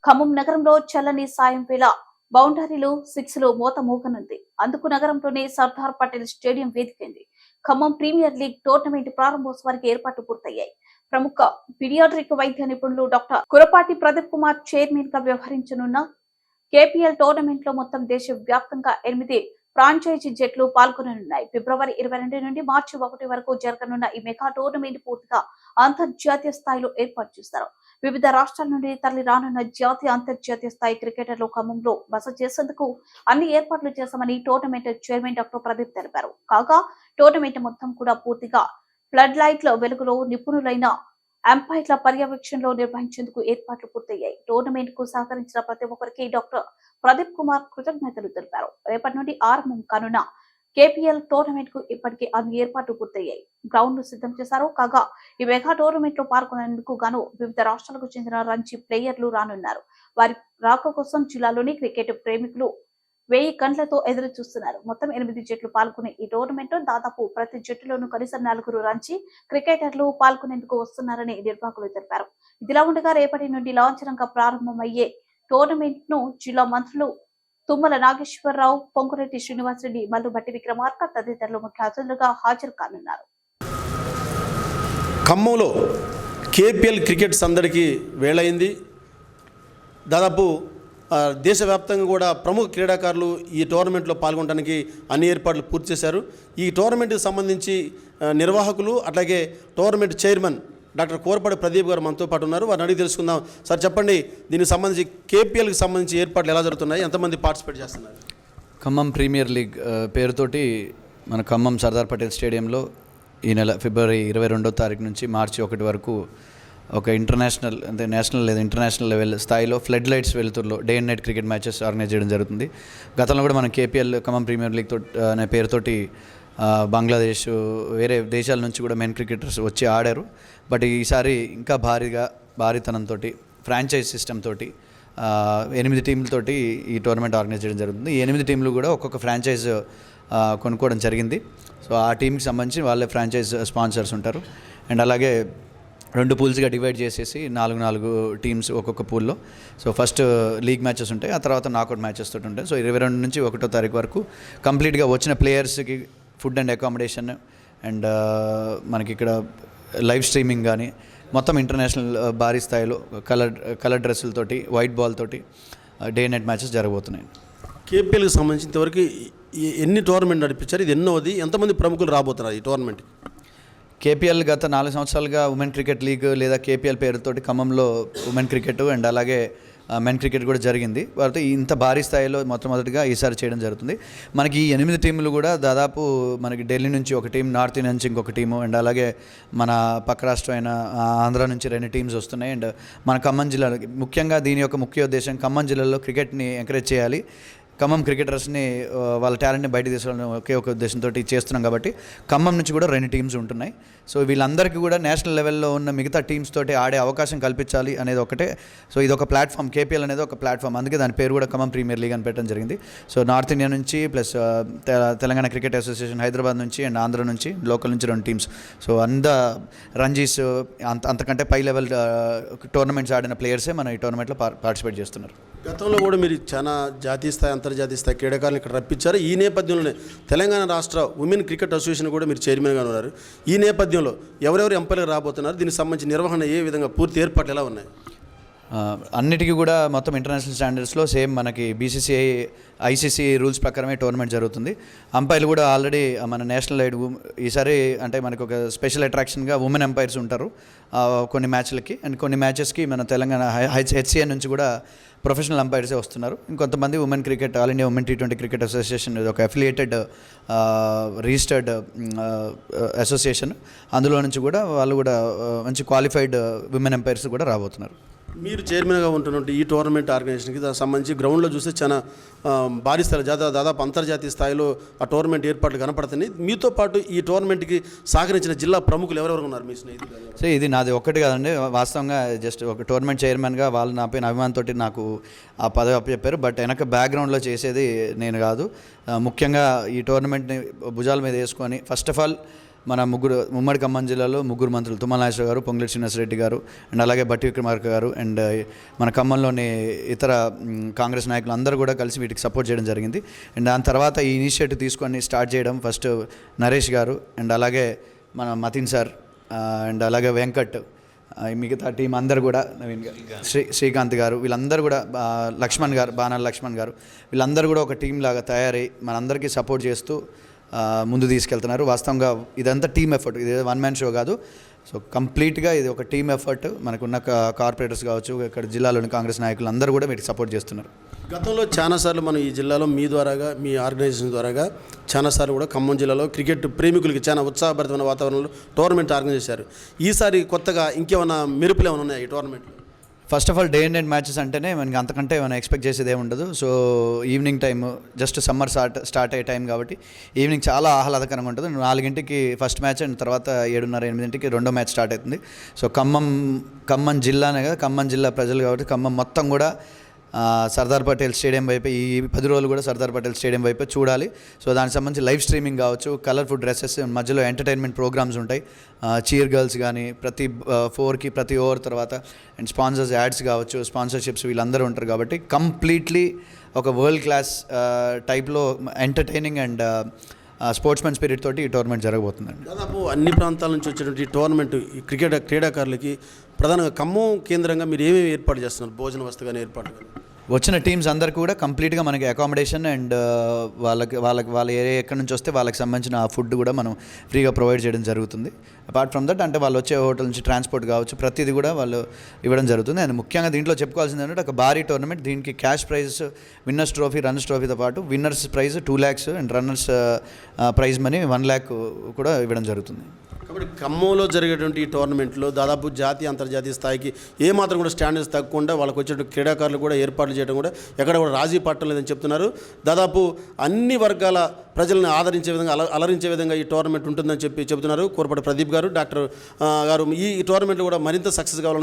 ఖమ్మం నగరంలో చల్లని సాయం వేళ బౌండరీలు సిక్స్లు మోత మోగనుంది. అందుకు నగరంలోని సర్దార్ పటేల్ స్టేడియం వేదికైంది. ఖమ్మం ప్రీమియర్ లీగ్ టోర్నమెంట్ ప్రారంభోత్సవానికి ఏర్పాట్లు పూర్తయ్యాయి. ప్రముఖ పీడియాట్రిక్ వైద్య నిపుణులు డాక్టర్ కురపాటి ప్రదీప్ కుమార్ చైర్మన్ గా వ్యవహరించనున్న కేపీఎల్ టోర్నమెంట్ లో మొత్తం దేశ వ్యాప్తంగా 8 ఫ్రాంచైజీ జట్లు పాల్గొననున్నాయి. ఫిబ్రవరి 22 నుండి మార్చి 1 వరకు జరగనున్న ఈ మెగా టోర్నమెంట్ పూర్తిగా అంతర్జాతీయ స్థాయిలో ఏర్పాటు చేస్తారు. వివిధ రాష్ట్రాల నుండి తరలి రానున్న జాతీయ అంతర్జాతీయ స్థాయి క్రికెటర్లు ఖమ్మంలో బస చేసేందుకు అన్ని ఏర్పాట్లు చేశామని టోర్నమెంట్ చైర్మన్ డాక్టర్ ప్రదీప్ తెలిపారు. కాగా టోర్నమెంట్ మొత్తం కూడా పూర్తిగా ఫ్లడ్ లైట్ల వెలుగులో నిపుణులైన అంపైర్ల పర్యవేక్షణలో నిర్వహించేందుకు ఏర్పాట్లు పూర్తయ్యాయి. టోర్నమెంట్ కు సహకరించిన ప్రతి ఒక్కరికి డాక్టర్ ప్రదీప్ కుమార్ కృతజ్ఞతలు తెలిపారు. రేపటి నుండి ఆరంభం కానున్న కేపీఎల్ టోర్నమెంట్ కు ఇప్పటికే అన్ని ఏర్పాట్లు పూర్తయ్యాయి. గ్రౌండ్ ను సిద్ధం చేశారు. కాగా ఈ మెగా టోర్నమెంట్ లో పాల్గొనేందుకు గాను వివిధ రాష్ట్రాలకు చెందిన రంజీ ప్లేయర్లు రానున్నారు. వారి రాక కోసం జిల్లాలోని క్రికెట్ ప్రేమికులు 1000 గంటలతో ఎదురు చూస్తున్నారు. మొత్తం 8 జట్లు పాల్గొనే ఈ టోర్నమెంట్ లో దాదాపు ప్రతి జట్టులోనూ కనీసం 4 రంజీ క్రికెటర్లు పాల్గొనేందుకు వస్తున్నారని నిర్వాహకులు తెలిపారు. ఇదిలా ఉండగా రేపటి నుండి లాంఛనంగా ప్రారంభమయ్యే టోర్నమెంట్ ను జిల్లా మంత్రులు తుమ్మల నాగేశ్వరరావు, పొంగురెడ్డి శ్రీనివాసరెడ్డి, మల్లు బట్టి విక్రమార్క తదితరులు ముఖ్య అతిథులుగా హాజరు కానున్నారు. ఖమ్మంలో కేపీఎల్ క్రికెట్ సందడికి వేళయింది. దాదాపు దేశవ్యాప్తంగా కూడా ప్రముఖ క్రీడాకారులు ఈ టోర్నమెంట్లో పాల్గొనడానికి అన్ని ఏర్పాట్లు పూర్తి చేశారు. ఈ టోర్నమెంట్కి సంబంధించి నిర్వాహకులు అట్లాగే tournament chairman doctor Korapati Pradeep గారు మనతో పాటు ఉన్నారు. వారిని అడిగి తెలుసుకుందాం. సార్ చెప్పండి, దీనికి సంబంధించి కేపీఎల్కి సంబంధించి ఏర్పాట్లు ఎలా జరుగుతున్నాయి, ఎంతమంది పార్టిసిపేట్ చేస్తున్నారు? ఖమ్మం ప్రీమియర్ లీగ్ పేరుతోటి మన ఖమ్మం సర్దార్ పటేల్ స్టేడియంలో ఈ నెల ఫిబ్రవరి 22వ తారీఖు నుంచి మార్చి 1 వరకు ఒక ఇంటర్నేషనల్ అంటే నేషనల్ లేదా ఇంటర్నేషనల్ లెవెల్ స్థాయిలో ఫ్లడ్ లైట్స్ వెలుతురులో day and night cricket matches organise చేయడం జరుగుతుంది. గతంలో కూడా మనం కేపీఎల్ ఖమ్మం ప్రీమియర్ లీగ్ అనే పేరుతోటి బంగ్లాదేశ్ వేరే దేశాల నుంచి కూడా మెన్ క్రికెటర్స్ వచ్చి ఆడారు. బట్ ఈసారి ఇంకా భారీతనంతో ఫ్రాంచైజ్ సిస్టమ్ తోటి 8 టీంలతోటి ఈ టోర్నమెంట్ ఆర్గనైజ్ చేయడం జరుగుతుంది. ఈ 8 టీంలు కూడా ఒక్కొక్క ఫ్రాంచైజ్ కొనుక్కోవడం జరిగింది. సో ఆ టీంకి సంబంధించి వాళ్ళే ఫ్రాంచైజ్ స్పాన్సర్స్ ఉంటారు. అండ్ అలాగే 2 పూల్స్గా డివైడ్ చేసేసి 4 టీమ్స్ ఒక్కొక్క పూల్లో. సో ఫస్ట్ లీగ్ మ్యాచెస్ ఉంటాయి, ఆ తర్వాత నాకౌట్ మ్యాచెస్ తోటి ఉంటాయి. సో 22 నుంచి 1వ తారీఖు వరకు కంప్లీట్గా వచ్చిన ప్లేయర్స్కి ఫుడ్ అండ్ అకామిడేషన్ అండ్ మనకి ఇక్కడ లైవ్ స్ట్రీమింగ్ కానీ మొత్తం ఇంటర్నేషనల్ భారీ స్థాయిలో కలర్ డ్రెస్సులతోటి వైట్ బాల్ తోటి డే నైట్ మ్యాచెస్ జరగబోతున్నాయి. కేపీఎల్కి సంబంధించి ఇంతవరకు ఎన్ని టోర్నమెంట్ నడిపించారు? ఇది ఎన్నోది? ఎంతమంది ప్రముఖులు రాబోతున్నారు ఈ టోర్నమెంట్? కేపీఎల్ గత 4 సంవత్సరాలుగా ఉమెన్ క్రికెట్ లీగ్ లేదా కేపీఎల్ పేరుతోటి ఖమ్మంలో ఉమెన్ క్రికెట్ అండ్ అలాగే మెన్ క్రికెట్ కూడా జరిగింది. వారితో ఇంత భారీ స్థాయిలో మొట్టమొదటిగా ఈసారి చేయడం జరుగుతుంది. మనకి ఈ 8 టీంలు కూడా దాదాపు మనకి ఢిల్లీ నుంచి ఒక టీం, నార్త్ ఇండియా నుంచి ఇంకొక టీము అండ్ అలాగే మన పక్క రాష్ట్రం అయిన ఆంధ్ర నుంచి 2 టీమ్స్ వస్తున్నాయి. అండ్ మన ఖమ్మం జిల్లాలో ముఖ్యంగా దీని యొక్క ముఖ్య ఉద్దేశం ఖమ్మం జిల్లాలో క్రికెట్ని ఎంకరేజ్ చేయాలి, ఖమ్మం క్రికెటర్స్ని వాళ్ళ టాలెంట్ని బయట తీసుకోవాలని ఒకే ఒక ఉద్దేశంతో చేస్తున్నాం. కాబట్టి ఖమ్మం నుంచి కూడా 2 టీమ్స్ ఉంటున్నాయి. సో వీళ్ళందరికీ కూడా నేషనల్ లెవెల్లో ఉన్న మిగతా టీమ్స్ తోటి ఆడే అవకాశం కల్పించాలి అనేది ఒకటే. సో ఇది ఒక ప్లాట్ఫామ్, కేపీఎల్ అనేది ఒక ప్లాట్ఫామ్, అందుకే దాని పేరు కూడా ఖమ్మం ప్రీమియర్ లీగ్ అని పెట్టడం జరిగింది. సో నార్త్ ఇండియా నుంచి plus Telangana cricket association Hyderabad నుంచి అండ్ ఆంధ్ర నుంచి లోకల్ నుంచి 2 టీమ్స్. సో రంజీస్ అంతకంటే పై లెవెల్ టోర్నమెంట్స్ ఆడిన ప్లేయర్సే మన ఈ టోర్నమెంట్లో పార్టిసిపేట్ చేస్తున్నారు. గతంలో కూడా మీరు చాలా జాతీయ స్థాయి, అంతర్జాతీయ స్థాయి క్రీడాకారులు ఇక్కడ రప్పించారు. ఈ నేపథ్యంలోనే తెలంగాణ రాష్ట్ర ఉమెన్ క్రికెట్ అసోసియేషన్ కూడా మీరు చైర్మన్గా ఉన్నారు. ఈ నేపథ్యంలో ఎవరెవరు ఎంపైర్లు రాబోతున్నారు? దీనికి సంబంధించి నిర్వహణ ఏ విధంగా, పూర్తి ఏర్పాట్లు ఎలా ఉన్నాయి? అన్నిటికీ కూడా మొత్తం ఇంటర్నేషనల్ స్టాండర్డ్స్లో సేమ్ మనకి బీసీసీఐ ఐసీసీ రూల్స్ ప్రకారమే టోర్నమెంట్ జరుగుతుంది. అంపైర్లు కూడా ఆల్రెడీ మన నేషనల్ వైడ్ ఈసారి అంటే మనకు ఒక స్పెషల్ అట్రాక్షన్గా ఉమెన్ అంపైర్స్ ఉంటారు కొన్ని మ్యాచ్లకి. అండ్ కొన్ని మ్యాచెస్కి మన తెలంగాణ హెచ్సిఏ నుంచి కూడా ప్రొఫెషనల్ అంపైర్సే వస్తున్నారు. ఇంకొంతమంది women cricket all India women T20 cricket association ఒక అఫిలియేటెడ్ రిజిస్టర్డ్ అసోసియేషన్, అందులో నుంచి కూడా వాళ్ళు కూడా మంచి క్వాలిఫైడ్ ఉమెన్ అంపైర్స్ కూడా రాబోతున్నారు. మీరు చైర్మన్గా ఉంటున్నట్టు ఈ టోర్నమెంట్ ఆర్గనైజేషన్కి సంబంధించి గ్రౌండ్లో చూస్తే చాలా భారీ స్థాయిలో దాదాపు అంతర్జాతీయ స్థాయిలో ఆ టోర్నమెంట్ ఏర్పాట్లు కనపడుతున్నాయి. మీతో పాటు ఈ టోర్నమెంట్కి సహకరించిన జిల్లా ప్రముఖులు ఎవరెవరు ఉన్నారు మీ స్నేహితులు? సో ఇది నాది ఒక్కటి కాదండి, వాస్తవంగా జస్ట్ ఒక టోర్నమెంట్ చైర్మన్గా వాళ్ళు నా పైన అభిమానంతో నాకు ఆ పదవి అప్పచెప్పారు. బట్ వెనక బ్యాక్గ్రౌండ్లో చేసేది నేను కాదు. ముఖ్యంగా ఈ టోర్నమెంట్ని భుజాల మీద వేసుకొని ఫస్ట్ ఆఫ్ ఆల్ మన ఉమ్మడి ఖమ్మం జిల్లాలో ముగ్గురు మంత్రులు తుమ్మల నాగేశ్వరరావు గారు, పొంగులేటి శ్రీనివాసరెడ్డి గారు అండ్ అలాగే బట్టి విక్రమార్క గారు అండ్ మన ఖమ్మంలోని ఇతర కాంగ్రెస్ నాయకులు అందరూ కూడా కలిసి వీటికి సపోర్ట్ చేయడం జరిగింది. అండ్ దాని తర్వాత ఈ ఇనిషియేటివ్ తీసుకొని స్టార్ట్ చేయడం ఫస్ట్ నరేష్ గారు అండ్ అలాగే మన మతిన్ సార్ అండ్ అలాగే వెంకట్, మిగతా టీం అందరు కూడా నవీన్ గారు, శ్రీకాంత్ గారు, వీళ్ళందరూ కూడా లక్ష్మణ్ గారు, బాణాల లక్ష్మణ్ గారు, వీళ్ళందరూ కూడా ఒక టీం లాగా తయారై మనందరికీ సపోర్ట్ చేస్తూ ముందు తీసుకెళ్తున్నారు. వాస్తవంగా ఇదంతా టీమ్ ఎఫర్ట్, ఇది వన్ మ్యాన్ షో కాదు. సో కంప్లీట్గా ఇది ఒక టీమ్ ఎఫర్ట్. మనకున్న కార్పొరేటర్స్ కావచ్చు, ఇక్కడ జిల్లాలోని కాంగ్రెస్ నాయకులు అందరూ కూడా వీటికి సపోర్ట్ చేస్తున్నారు. గతంలో చాలాసార్లు మనం ఈ జిల్లాలో మీ ద్వారాగా, మీ ఆర్గనైజేషన్ ద్వారాగా చాలాసార్లు కూడా ఖమ్మం జిల్లాలో క్రికెట్ ప్రేమికులకి చాలా ఉత్సాహభరితమైన వాతావరణంలో టోర్నమెంట్ ఆర్గనైజ్ చేశారు. ఈసారి కొత్తగా ఇంకేమైనా మెరుపులు ఏమైనా ఉన్నాయి ఈ టోర్నమెంట్లో? First of all day and night matches అంటేనే మనకి అంతకంటే మనం ఎక్స్పెక్ట్ చేసేది ఏమి ఉండదు. So evening time just summer start అయ్యే టైం కాబట్టి ఈవినింగ్ చాలా ఆహ్లాదకరంగా ఉంటుంది. 4ంటికి ఫస్ట్ మ్యాచ్ అండ్ తర్వాత 7:30, 8ంటికి రెండో మ్యాచ్ స్టార్ట్ అవుతుంది. సో ఖమ్మం జిల్లానే కదా, ఖమ్మం జిల్లా ప్రజలు కాబట్టి ఖమ్మం మొత్తం కూడా సర్దార్ పటేల్ స్టేడియం వైపు ఈ 10 రోజులు కూడా సర్దార్ పటేల్ స్టేడియం వైపు చూడాలి. సో దానికి సంబంధించి లైవ్ స్ట్రీమింగ్ కావచ్చు, కలర్ఫుల్ డ్రెస్సెస్, మధ్యలో ఎంటర్టైన్మెంట్ ప్రోగ్రామ్స్ ఉంటాయి, చీర్ గర్ల్స్ కానీ ప్రతి 4కి ప్రతి ఓవర్ తర్వాత అండ్ స్పాన్సర్స్ యాడ్స్ కావచ్చు, స్పాన్సర్షిప్స్ వీళ్ళందరూ ఉంటారు కాబట్టి కంప్లీట్లీ ఒక వరల్డ్ క్లాస్ టైప్లో ఎంటర్టైనింగ్ అండ్ స్పోర్ట్స్మెన్ స్పిరిట్ తోటి ఈ టోర్నమెంట్ జరగబోతుందండి. దాదాపు అన్ని ప్రాంతాల నుంచి వచ్చినటువంటి ఈ టోర్నమెంట్ ఈ క్రీడాకారులకి ప్రధానంగా ఖమ్మం కేంద్రంగా మీరు ఏమేమి ఏర్పాటు చేస్తున్నారు? భోజన వసతి కానీ ఏర్పాటు కానీ? వచ్చిన టీమ్స్ అందరికీ కూడా కంప్లీట్గా మనకి అకామిడేషన్ అండ్ వాళ్ళ ఏరియా ఎక్కడి నుంచి వస్తే వాళ్ళకి సంబంధించిన ఆ ఫుడ్ కూడా మనం ఫ్రీగా ప్రొవైడ్ చేయడం జరుగుతుంది. అపార్ట్ ఫ్రమ్ దట్ అంటే వాళ్ళు వచ్చే హోటల్ నుంచి ట్రాన్స్పోర్ట్ కావచ్చు, ప్రతిదీ కూడా వాళ్ళు ఇవ్వడం జరుగుతుంది. అండ్ ముఖ్యంగా దీంట్లో చెప్పుకోవాల్సింది ఏంటంటే ఒక భారీ టోర్నమెంట్. దీనికి cash prize, winners trophy, runners ట్రోఫీతో పాటు winners prize 2 lakhs and runners prize money 1 lakh కూడా ఇవ్వడం జరుగుతుంది. కాబట్టి ఖమ్మంలో జరిగేటువంటి ఈ టోర్నమెంట్లో దాదాపు జాతీయ అంతర్జాతీయ స్థాయికి ఏమాత్రం కూడా స్టాండర్డ్స్ తగ్గకుండా వాళ్ళకి వచ్చేటువంటి క్రీడాకారులు కూడా ఏర్పాట్లు చేయడం కూడా ఎక్కడ కూడా రాజీ పట్టడం లేదని చెప్తున్నారు. దాదాపు అన్ని వర్గాల ప్రజలను ఆదరించే విధంగా, అలరించే విధంగా ఈ టోర్నమెంట్ ఉంటుందని చెప్తున్నారు కోరపాటి ప్రదీప్ గారు. డాక్టర్ గారు ఈ టోర్నమెంట్లో కూడా మరింత సక్సెస్ కావాలని